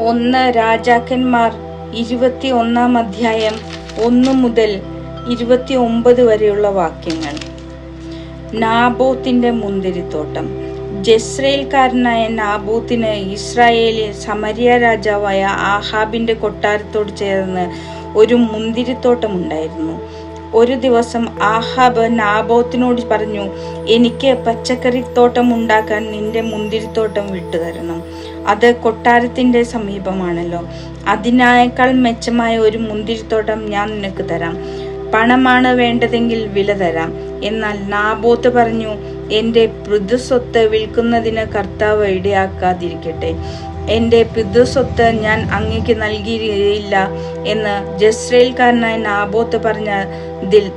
1 രാജാക്കന്മാർ 21 അധ്യായം 1 മുതൽ 29 വരെയുള്ള വാക്യങ്ങൾ. നാബോത്തിന്റെ മുന്തിരിത്തോട്ടം. ജസ്രയേൽക്കാരനായ നാബോത്തിന് ഇസ്രായേലിൽ സമരിയ രാജാവായ ആഹാബിന്റെ കൊട്ടാരത്തോട് ചേർന്ന് ഒരു മുന്തിരിത്തോട്ടമുണ്ടായിരുന്നു. ഒരു ദിവസം ആഹാബ് നാബോത്തിനോട് പറഞ്ഞു, എനിക്ക് പച്ചക്കറിത്തോട്ടം ഉണ്ടാക്കാൻ നിന്റെ മുന്തിരിത്തോട്ടം വിട്ടുതരണം. അത് കൊട്ടാരത്തിന്റെ സമീപമാണല്ലോ. അതിനേക്കാൾ മെച്ചമായ ഒരു മുന്തിരിത്തോട്ടം ഞാൻ നിനക്ക് തരാം. പണമാണ് വേണ്ടതെങ്കിൽ വില തരാം. എന്നാൽ നാബോത്ത് പറഞ്ഞു, എൻ്റെ പിതൃസ്വത്ത് വിൽക്കുന്നതിന് കർത്താവ് ഇടയാക്കാതിരിക്കട്ടെ. എൻ്റെ പിതൃസ്വത്ത് ഞാൻ അങ്ങേക്ക് നൽകിയില്ല എന്ന് ജസ്രയേൽക്കാരനായ നാബോത്ത്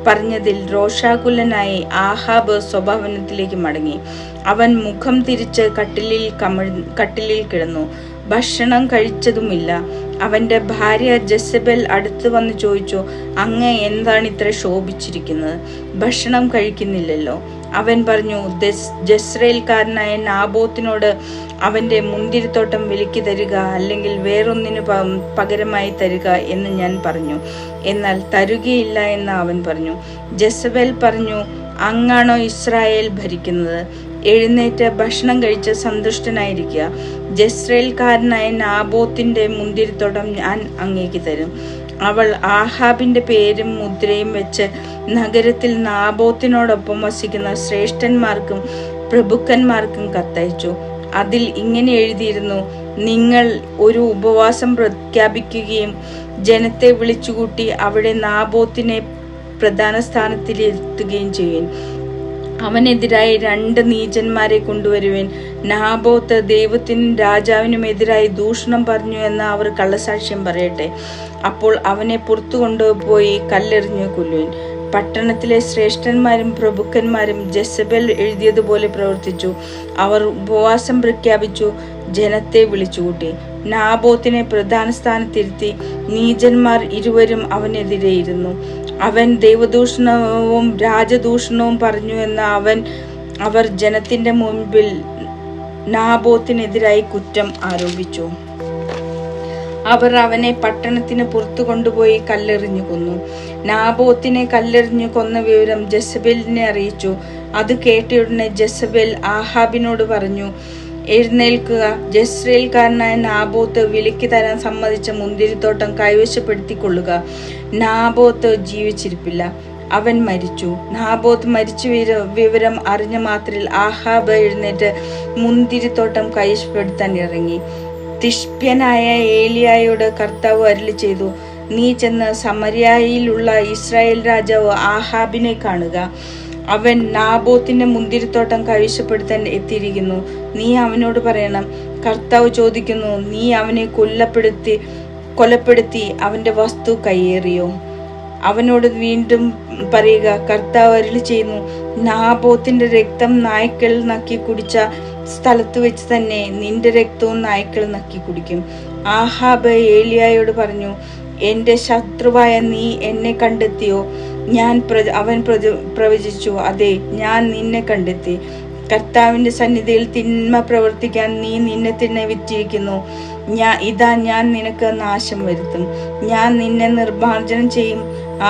പറഞ്ഞതിൽ രോഷാകുലനായി ആഹാബ് സ്വഭവനത്തിലേക്ക് മടങ്ങി. അവൻ മുഖം തിരിച്ച് കട്ടിലിൽ കിടന്നു. ഭക്ഷണം കഴിച്ചതുമില്ല. അവന്റെ ഭാര്യ ജെസബേൽ അടുത്ത് വന്ന് ചോദിച്ചു, അങ്ങ് എന്താണ് ഇത്ര ശോഭിച്ചിരിക്കുന്നത്? ഭക്ഷണം കഴിക്കുന്നില്ലല്ലോ. അവൻ പറഞ്ഞു, ജസ്രയേൽക്കാരനായ നാബോത്തിനോട് അവന്റെ മുന്തിരിത്തോട്ടം വിലയ്ക്ക് തരിക, അല്ലെങ്കിൽ വേറൊന്നിനു പകരമായി തരിക എന്ന് ഞാൻ പറഞ്ഞു. എന്നാൽ തരുകയില്ല എന്ന് അവൻ പറഞ്ഞു. ജെസബേൽ പറഞ്ഞു, അങ്ങാണോ ഇസ്രായേൽ ഭരിക്കുന്നത്? എഴുന്നേറ്റ് ഭക്ഷണം കഴിച്ച് സന്തുഷ്ടനായിരിക്കുക. ജസ്രയേൽക്കാരനായ നാബോത്തിന്റെ മുന്തിരിത്തോട്ടം ഞാൻ അങ്ങേക്ക് തരും. അവൾ ആഹാബിന്റെ പേരും മുദ്രയും വെച്ച് നഗരത്തിൽ നാബോത്തിനോടൊപ്പം വസിക്കുന്ന ശ്രേഷ്ഠന്മാർക്കും പ്രഭുക്കന്മാർക്കും കത്തയച്ചു. അതിൽ ഇങ്ങനെ എഴുതിയിരുന്നു, നിങ്ങൾ ഒരു ഉപവാസം പ്രഖ്യാപിക്കുകയും ജനത്തെ വിളിച്ചുകൂട്ടി അവിടെ നാബോത്തിനെ പ്രധാന സ്ഥാനത്തിലിരുത്തുകയും ചെയ്യുവിൻ. അവനെതിരായി 2 നീചന്മാരെ കൊണ്ടുവരുവിൻ. നാബോത്ത് ദൈവത്തിനും രാജാവിനും എതിരായി ദൂഷണം പറഞ്ഞു എന്ന് അവർ കള്ളസാക്ഷ്യം പറയട്ടെ. അപ്പോൾ അവനെ പുറത്തു കൊണ്ടുപോയി കല്ലെറിഞ്ഞു കൊല്ലുവിൻ. പട്ടണത്തിലെ ശ്രേഷ്ഠന്മാരും പ്രഭുക്കന്മാരും ജെസബേൽ എഴുതിയതുപോലെ പ്രവർത്തിച്ചു. അവർ ഉപവാസം പ്രഖ്യാപിച്ചു, ജനത്തെ വിളിച്ചുകൂട്ടി. നാബോത്തിനെ പ്രധാന സ്ഥാനത്തിരുത്തി. നീചന്മാർ ഇരുവരും അവനെതിരെ ഇരുന്നു. അവൻ ദൈവദൂഷണവും രാജദൂഷണവും പറഞ്ഞു എന്ന് അവർ ജനത്തിന്റെ മുൻപിൽ നാബോത്തിനെതിരായി കുറ്റം ആരോപിച്ചു. അവർ അവനെ പട്ടണത്തിന് പുറത്തു കൊണ്ടുപോയി കല്ലെറിഞ്ഞു കൊന്നു. നാബോത്തിനെ കല്ലെറിഞ്ഞു കൊന്ന വിവരം ജെസബേലിനെ അറിയിച്ചു. അത് കേട്ടയുടനെ ജെസബേൽ ആഹാബിനോട് പറഞ്ഞു, എഴുന്നേൽക്കുക, ജസ്രയേൽക്കാരനായ നാബോത്ത് വിലയ്ക്ക് തരാൻ സമ്മതിച്ച മുന്തിരിത്തോട്ടം കൈവശപ്പെടുത്തിക്കൊള്ളുക. നാബോത്ത് ജീവിച്ചിരിപ്പില്ല, അവൻ മരിച്ചു. നാബോത്ത് മരിച്ച വിവരം അറിഞ്ഞ മാത്രയിൽ ആഹാബ് എഴുന്നേറ്റ് മുന്തിരിത്തോട്ടം കൈവശപ്പെടുത്താൻ ഇറങ്ങി. തിഷ്ബ്യനായ ഏലിയായോട് കർത്താവ് അരുളി ചെയ്തു, നീ ചെന്ന് സമരിയയിലുള്ള ഇസ്രായേൽ രാജാവ് ആഹാബിനെ കാണുക. അവൻ നാബോത്തിന്റെ മുന്തിരിത്തോട്ടം കൈവശപ്പെടുത്താൻ എത്തിയിരിക്കുന്നു. നീ അവനോട് പറയണം, കർത്താവ് ചോദിക്കുന്നു, നീ അവനെ കൊലപ്പെടുത്തി അവന്റെ വസ്തു കയ്യേറിയോ? അവനോട് വീണ്ടും പറയുക, കർത്താവ് അരുളി ചെയ്യുന്നു, നാബോത്തിന്റെ രക്തം നായ്ക്കൾ നക്കി കുടിച്ച സ്ഥലത്ത് വെച്ച് തന്നെ നിന്റെ രക്തവും നായ്ക്കൾ നക്കി കുടിക്കും. ആഹാബ് ഏലിയായോട് പറഞ്ഞു, എന്റെ ശത്രുവായ നീ എന്നെ കണ്ടെത്തിയോ? അവൻ പ്രവചിച്ചു, അതെ, ഞാൻ നിന്നെ കണ്ടെത്തി. കർത്താവിന്റെ സന്നിധിയിൽ തിന്മ പ്രവർത്തിക്കാൻ നീ നിന്നെ തന്നെ വിറ്റിരിക്കുന്നു. ഞാൻ നിനക്ക് നാശം വരുത്തും. ഞാൻ നിന്നെ നിർമ്മാർജ്ജനം ചെയ്യും.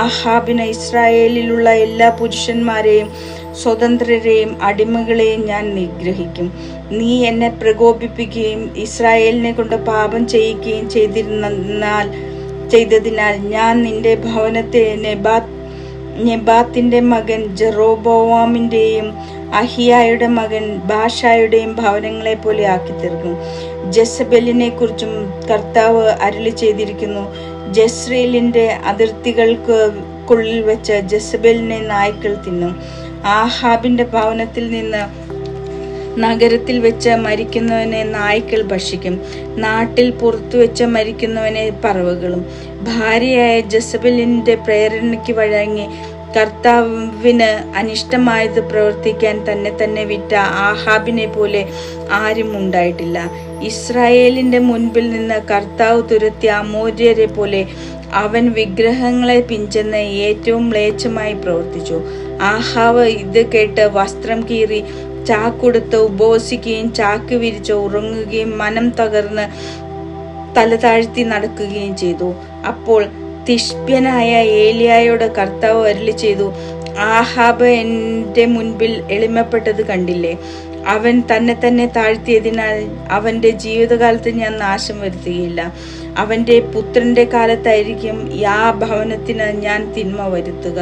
ആഹാബിന് ഇസ്രായേലിലുള്ള എല്ലാ പുരുഷന്മാരെയും സ്വതന്ത്രരെയും അടിമകളെയും ഞാൻ നിഗ്രഹിക്കും. നീ എന്നെ പ്രകോപിപ്പിക്കുകയും ഇസ്രായേലിനെ കൊണ്ട് പാപം ചെയ്യിക്കുകയും ചെയ്തതിനാൽ ഞാൻ നിന്റെ ഭവനത്തെ നെബാത്തിന്റെ മകൻ ജെറോബോവാമിന്റെയും അഹിയായുടെ മകൻ ബാഷായുടെയും ഭവനങ്ങളെ പോലെ ആക്കി തീർക്കും. ജെസബേലിനെ കുറിച്ചും കർത്താവ് അരുളി ചെയ്തിരിക്കുന്നു, ജസ്രയേലിന്റെ അതിർത്തികൾക്കുള്ളിൽ വെച്ച് ജെസബേലിനെ നായ്ക്കൾ തിന്നും. ആഹാബിന്റെ ഭവനത്തിൽ നിന്ന് നഗരത്തിൽ വെച്ച് മരിക്കുന്നവനെ നായ്ക്കൾ ഭക്ഷിക്കും. നാട്ടിൽ പുറത്തു വെച്ച് മരിക്കുന്നവനെ പറവകളും. ഭാര്യയായ ജെസബേലിന്റെ പ്രേരണയ്ക്ക് വഴങ്ങി കർത്താവിന് അനിഷ്ടമായത് പ്രവർത്തിക്കാൻ തന്നെ വിറ്റ ആഹാബിനെ പോലെ ആരും ഉണ്ടായിട്ടില്ല. ഇസ്രായേലിന്റെ മുൻപിൽ നിന്ന് കർത്താവ് തുരത്തിയ അമോര്യരെ പോലെ അവൻ വിഗ്രഹങ്ങളെ പിഞ്ചെന്ന് ഏറ്റവും മ്ലേച്ഛമായി പ്രവർത്തിച്ചു. ആഹാബ് ഇത് കേട്ട് വസ്ത്രം കീറി ചാക്കുടുത്ത് ഉപവസിക്കുകയും ചാക്ക് വിരിച്ച് ഉറങ്ങുകയും മനം തകർന്ന് തല താഴ്ത്തി നടക്കുകയും ചെയ്തു. അപ്പോൾ തിഷ്ബ്യനായ ഏലിയായോട് കർത്താവ് അരുളി ചെയ്തു, ആഹാബ് എൻ്റെ മുൻപിൽ എളിമപ്പെട്ടത് കണ്ടില്ലേ? അവൻ തന്നെ താഴ്ത്തിയതിനാൽ അവൻ്റെ ജീവിതകാലത്ത് ഞാൻ നാശം വരുത്തുകയില്ല. അവൻ്റെ പുത്രൻ്റെ കാലത്തായിരിക്കും യാ ഭവനത്തിന് ഞാൻ തിന്മ വരുത്തുക.